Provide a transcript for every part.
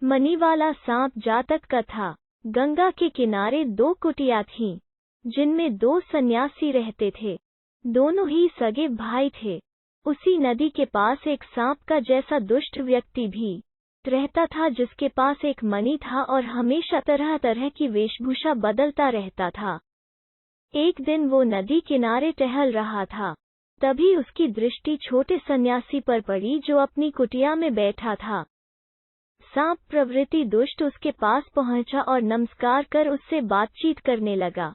मणि वाला सांप जातक का था। गंगा के किनारे 2 कुटिया थीं, जिनमें 2 सन्यासी रहते थे। दोनों ही सगे भाई थे। उसी नदी के पास एक सांप का जैसा दुष्ट व्यक्ति भी रहता था, जिसके पास एक मणि था और हमेशा तरह तरह की वेशभूषा बदलता रहता था। एक दिन वो नदी किनारे टहल रहा था। तभी उसकी दृष्टि छोटे सन्यासी पर पड़ी, जो अपनी कुटिया में बैठा था। सांप प्रवृत्ति दुष्ट उसके पास पहुंचा और नमस्कार कर उससे बातचीत करने लगा।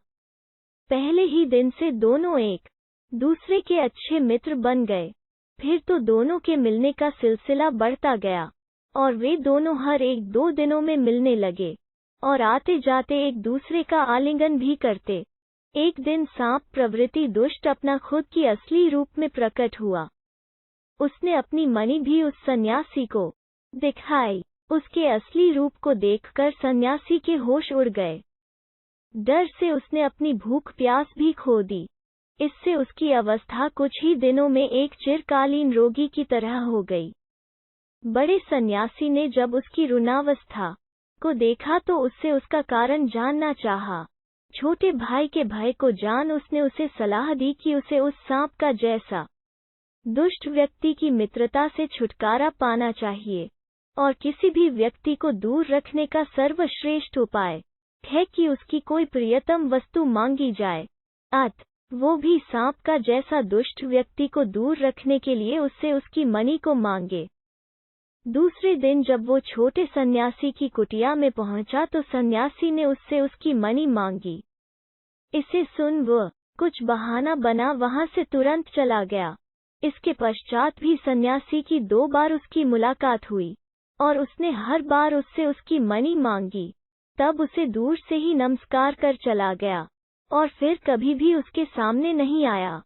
पहले ही दिन से दोनों एक दूसरे के अच्छे मित्र बन गए। फिर तो दोनों के मिलने का सिलसिला बढ़ता गया और वे दोनों हर 1-2 दिनों में मिलने लगे और आते जाते एक दूसरे का आलिंगन भी करते। एक दिन सांप प्रवृत्ति दुष्ट अपना खुद की असली रूप में प्रकट हुआ। उसने अपनी मणि भी उस सन्यासी को दिखाई। उसके असली रूप को देखकर सन्यासी के होश उड़ गए। डर से उसने अपनी भूख प्यास भी खो दी। इससे उसकी अवस्था कुछ ही दिनों में एक चिरकालीन रोगी की तरह हो गई। बड़े सन्यासी ने जब उसकी रुग्णावस्था को देखा तो उससे उसका कारण जानना चाहा। छोटे भाई के भय को जान उसने उसे सलाह दी कि उसे उस सांप का जैसा दुष्ट व्यक्ति की मित्रता से छुटकारा पाना चाहिए और किसी भी व्यक्ति को दूर रखने का सर्वश्रेष्ठ उपाय है कि उसकी कोई प्रियतम वस्तु मांगी जाए। वो भी सांप का जैसा दुष्ट व्यक्ति को दूर रखने के लिए उससे उसकी मणि को मांगे। दूसरे दिन जब वो छोटे सन्यासी की कुटिया में पहुंचा तो सन्यासी ने उससे उसकी मणि मांगी। इसे सुन वह कुछ बहाना बना वहां से तुरंत चला गया। इसके पश्चात भी सन्यासी की 2 बार उसकी मुलाकात हुई और उसने हर बार उससे उसकी मणि मांगी। तब उसे दूर से ही नमस्कार कर चला गया और फिर कभी भी उसके सामने नहीं आया।